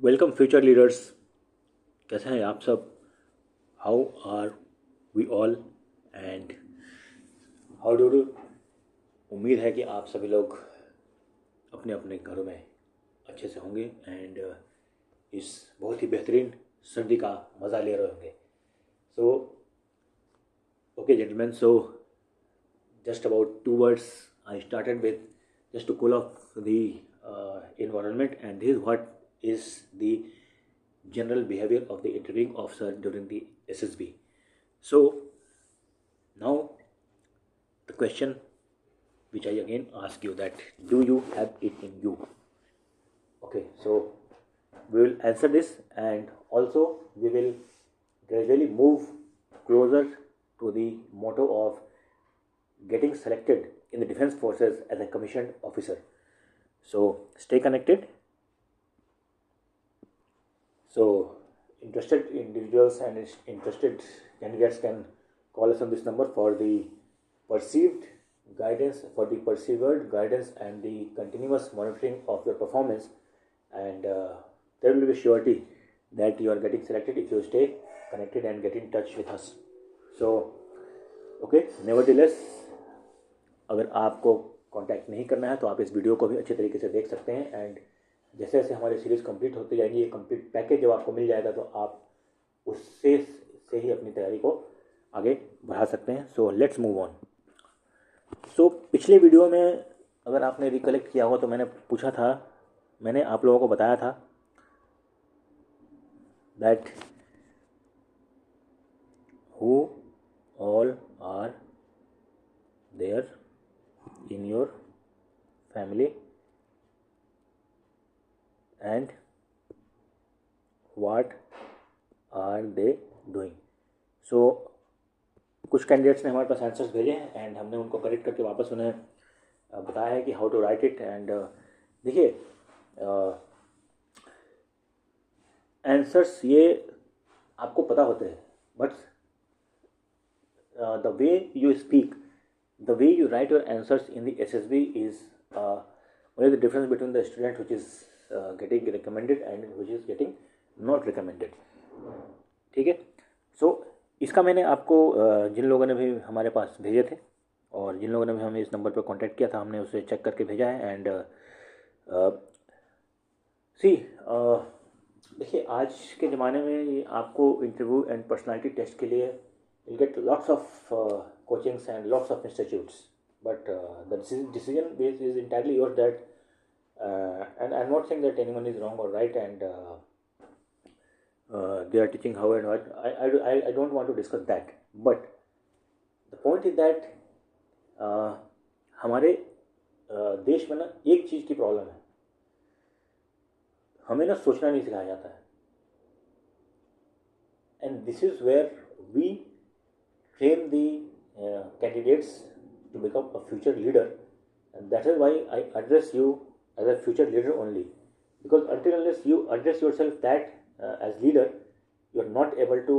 Welcome future leaders. कैसे हैं आप सब? How are we all and how do do? उम्मीद है कि आप सभी लोग अपने अपने घरों में अच्छे से होंगे एंड इस बहुत ही बेहतरीन सर्दी का मज़ा ले रहे होंगे। So okay gentleman, so just about 2 words I started with just to cool off the environment, and this is what is the general behavior of the interviewing officer during the SSB. So now the question which I again ask you, that do you have it in you? Okay, so we will answer this, and also we will gradually move closer to the motto of getting selected in the defense forces as a commissioned officer. So stay connected. So interested individuals and interested candidates can call us on this number for the perceived guidance, for the persevered guidance and the continuous monitoring of your performance, and there will be surety that you are getting selected if you stay connected and get in touch with us. So okay, nevertheless, अगर आपको contact नहीं करना है तो आप इस video को भी अच्छे तरीके से देख सकते हैं, एंड जैसे जैसे हमारी सीरीज़ कंप्लीट होती जाएगी, ये कंप्लीट पैकेज जब आपको मिल जाएगा तो आप उससे से ही अपनी तैयारी को आगे बढ़ा सकते हैं. So let's move on. So पिछले वीडियो में अगर आपने रिकलेक्ट किया हो तो मैंने आप लोगों को बताया था that who all are there in your family and what are they doing. So कुछ कैंडिडेट्स ने हमारे पास आंसर्स भेजे हैं एंड हमने उनको करेक्ट करके वापस उन्हें बताया है कि how to write it. And देखिए, आंसर्स ये आपको पता होते हैं, but the way you speak, the way you write your answers in the SSB is only the difference between the student which is getting recommended and which is getting not recommended. ठीक है. सो इसका मैंने आपको जिन लोगों ने भी हमारे पास भेजे थे और जिन लोगों ने भी हमें इस नंबर पर कांटेक्ट किया था, हमने उसे चेक करके भेजा है. एंड सी देखिए, आज के ज़माने में ये आपको इंटरव्यू एंड पर्सनालिटी टेस्ट के लिए you'll get lots of coachings and lots of institutes, but the decision base is entirely yours. That and I'm not saying that anyone is wrong or right, and they are teaching how and what. I don't want to discuss that, but the point is that हमारे देश में ना एक चीज़ की problem है, हमें ना सोचना नहीं सिखाया जाता है, and this is where we train the candidates to become a future leader, and that is why I address you as a future leader only, because until unless you address yourself that as leader, you are not able to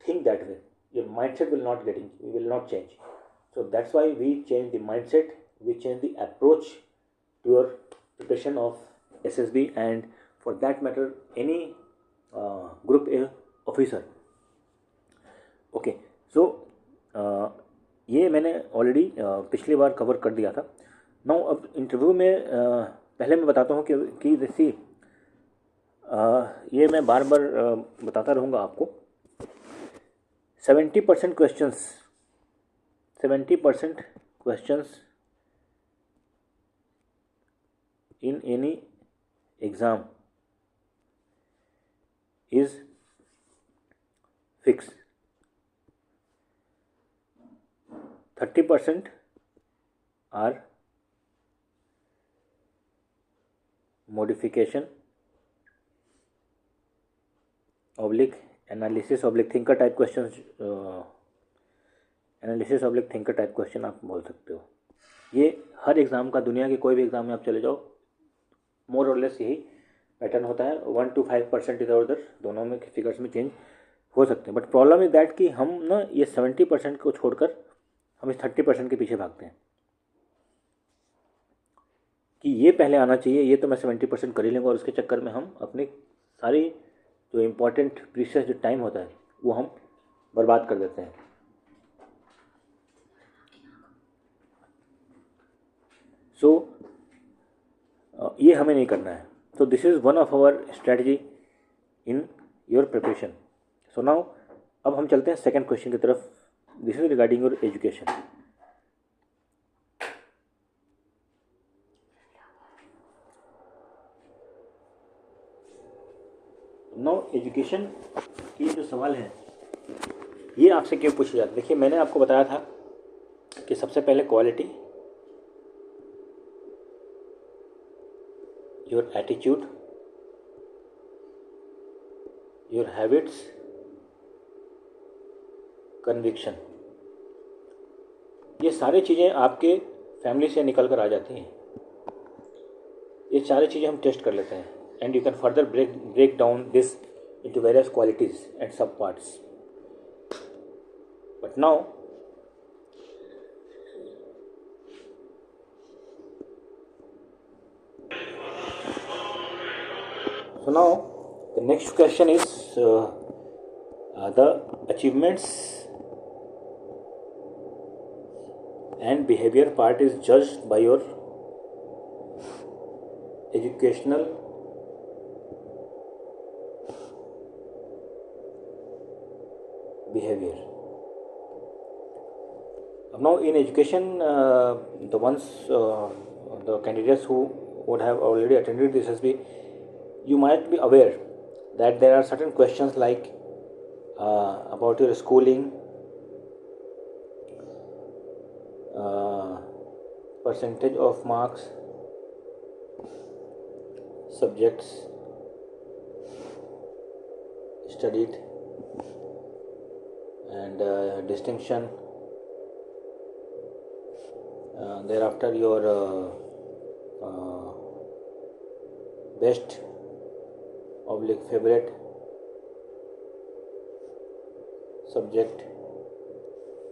think that way. Your mindset will not change. So that's why we change the mindset, we change the approach to your preparation of SSB, and for that matter any group A officer. Okay, so ये मैंने already पिछली बार cover कर दिया था. Now अब interview में पहले मैं बताता हूँ कि जैसी ये मैं बार बार बताता रहूँगा आपको. 70% questions in any exam is fix. 30% are modification oblique analysis oblique thinker type questions. Analysis oblique thinker type question आप बोल सकते हो. ये हर एग्ज़ाम का, दुनिया के कोई भी एग्ज़ाम में आप चले जाओ, मोर और लेस यही पैटर्न होता है. 1 to 5% इधर उधर दोनों में फिगर्स में चेंज हो सकते हैं, बट प्रॉब्लम इज दैट कि हम ना ये 70% को छोड़कर हम इस 30% के पीछे भागते हैं कि ये पहले आना चाहिए, ये तो मैं 70% कर ही लूँगा, और उसके चक्कर में हम अपने सारी जो इम्पोर्टेंट प्रीशियस जो टाइम होता है वो हम बर्बाद कर देते हैं। सो ये हमें नहीं करना है। So this is one of our strategy in your preparation. So now अब हम चलते हैं सेकंड क्वेश्चन की तरफ। This is regarding your education. Now education की जो सवाल है ये आपसे क्यों पूछे जाते हैं। देखिए, मैंने आपको बताया था कि सबसे पहले quality, your attitude, your habits, conviction, ये सारी चीज़ें आपके फैमिली से निकल कर आ जाती हैं। ये सारी चीज़ें हम टेस्ट कर लेते हैं and you can further break down this into various qualities and subparts. But now the next question is the achievements and behavior part is judged by your educational behavior. Now in education, the candidates who would have already attended this SB, you might be aware that there are certain questions like about your schooling, percentage of marks, subjects studied, and distinction. Thereafter your best oblique favorite subject,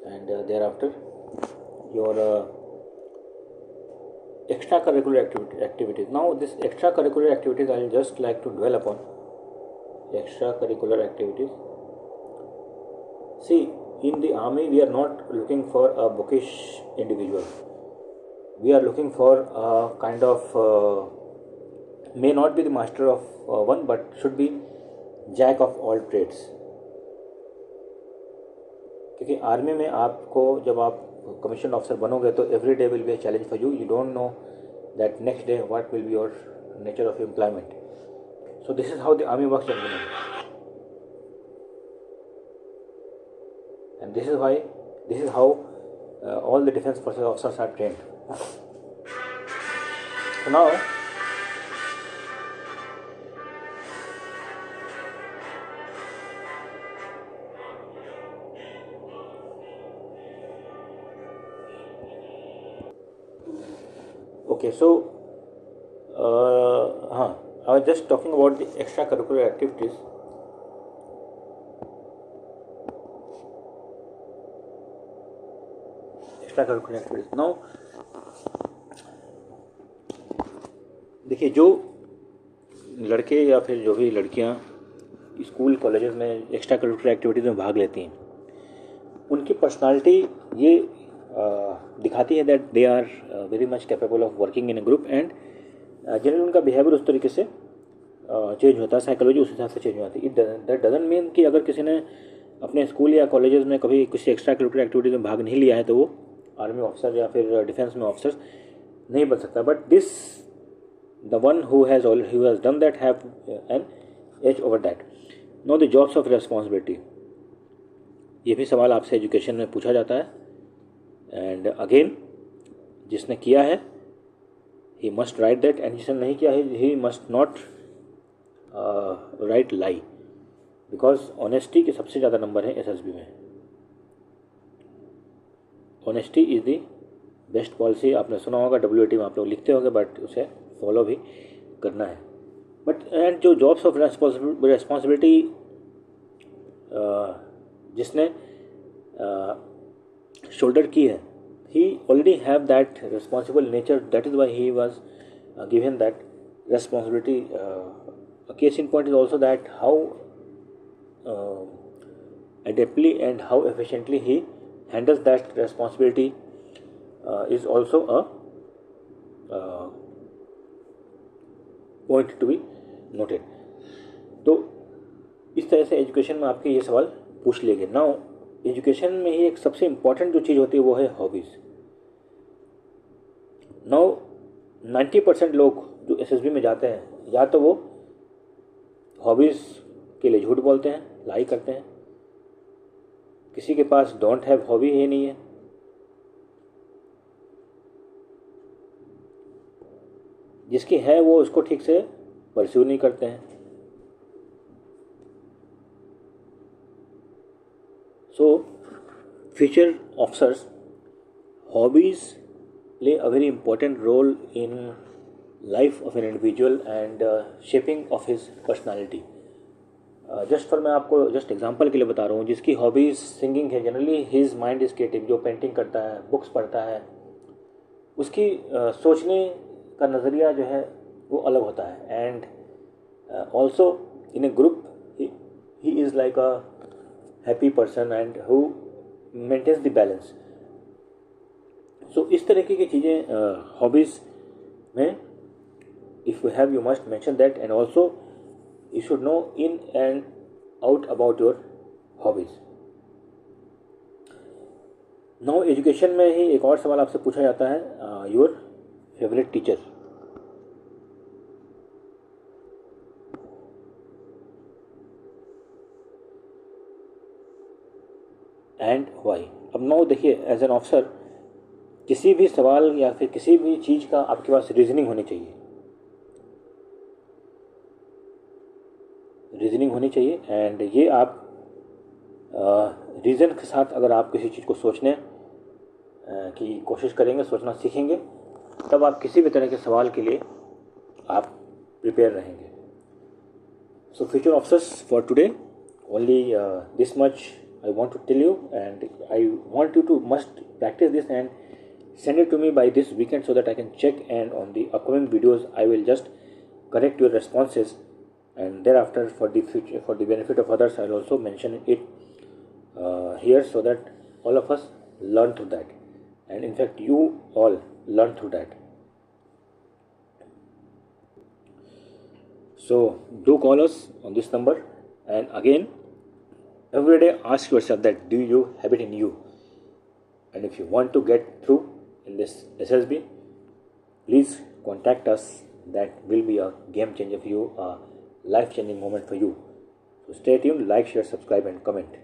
and thereafter your extracurricular activities. Now this extracurricular activities I will just like to dwell upon. Extracurricular activities. See, in the army we are not looking for a bookish individual. We are looking for a kind of may not be the master of one, but should be jack of all trades. क्योंकि army में आपको जब आप commission officer बनोगे तो every day will be a challenge for you. You don't know that next day what will be your nature of employment. So this is how the army works generally. And this is how all the defense forces officers are trained. So now okay, so I was just talking about the extracurricular activities. Extracurricular activities. Now देखिए, जो लड़के या फिर जो भी लड़कियां school colleges में extra curricular activities में भाग लेती हैं, उनकी पर्सनालिटी ये दिखाती है that they are very much capable of working in a group, and generally उनका बिहेवियर उस तरीके से चेंज होता है, साइकोलॉजी उस हिसाब से चेंज होती है. दैट डजंट मीन कि अगर किसी ने अपने स्कूल या कॉलेजेस में कभी किसी एक्स्ट्रा करिकुलर एक्टिविटीज़ में भाग नहीं लिया है तो वो आर्मी ऑफिसर या फिर डिफेंस में ऑफिसर नहीं बन सकता. But this the one who has done that have an edge over that. Now the jobs of responsibility, ये भी सवाल आपसे एजुकेशन में पूछा जाता है. एंड अगेन, जिसने किया है he must write that, and जिसने नहीं किया है he must not right lie, because honesty के सबसे ज़्यादा नंबर है एसएसबी में. Honesty is the best policy. आपने सुना होगा, WAT में आप लोग लिखते होंगे, बट उसे फॉलो भी करना है. बट एंड जो जॉब्स ऑफ रेस्पॉन्सिबिलिटी जिसने शोल्डर की है, he already have that responsible nature. That is why he was given that responsibility case in point is also that how adeptly and how efficiently he handles that responsibility is also a point to be noted. तो इस तरह से education में आपके ये सवाल पूछ लिए गए. नाउ एजुकेशन में ही एक सबसे इम्पॉर्टेंट जो चीज़ होती है वो है हॉबीज़. नाउ 90% लोग जो एसएसबी में जाते हैं या तो वो हॉबीज़ के लिए झूठ बोलते हैं, लाई करते हैं. किसी के पास डोंट हैव हॉबी ही नहीं है. जिसकी है वो उसको ठीक से परस्यू नहीं करते हैं. So, future officers, hobbies play a very important role in life of an individual and shaping of his personality. मैं आपको जस्ट एग्जांपल के लिए बता रहा हूँ. जिसकी हॉबीज़ सिंगिंग है, generally his mind is creative. जो पेंटिंग करता है, बुक्स पढ़ता है, उसकी सोचने का नज़रिया जो है वो अलग होता है. And also in a group he is like a happy person and who maintains the balance. So इस तरीके की चीज़ें hobbies में if you have, you must mention that, and also you should know in and out about your hobbies. Now education में ही एक और सवाल आपसे पूछा जाता है, your favorite teacher. And why. अब नाउ देखिए, एज एन ऑफिसर किसी भी सवाल या फिर किसी भी चीज़ का आपके पास रीजनिंग होनी चाहिए. रीजनिंग होनी चाहिए. एंड ये आप रीज़न के साथ अगर आप किसी चीज़ को सोचने की कोशिश करेंगे, सोचना सीखेंगे, तब आप किसी भी तरह के सवाल के लिए आप प्रिपेयर रहेंगे. So future officers, for today only this much I want to tell you, and I want you to must practice this and send it to me by this weekend so that I can check, and on the upcoming videos I will just correct your responses, and thereafter for the future, for the benefit of others, I will also mention it here so that all of us learn through that, and in fact you all learn through that. So do call us on this number, and again, every day ask yourself that do you have it in you, and if you want to get through in this SSB, please contact us. That will be a game changer for you, a life changing moment for you. So stay tuned, like, share, subscribe and comment.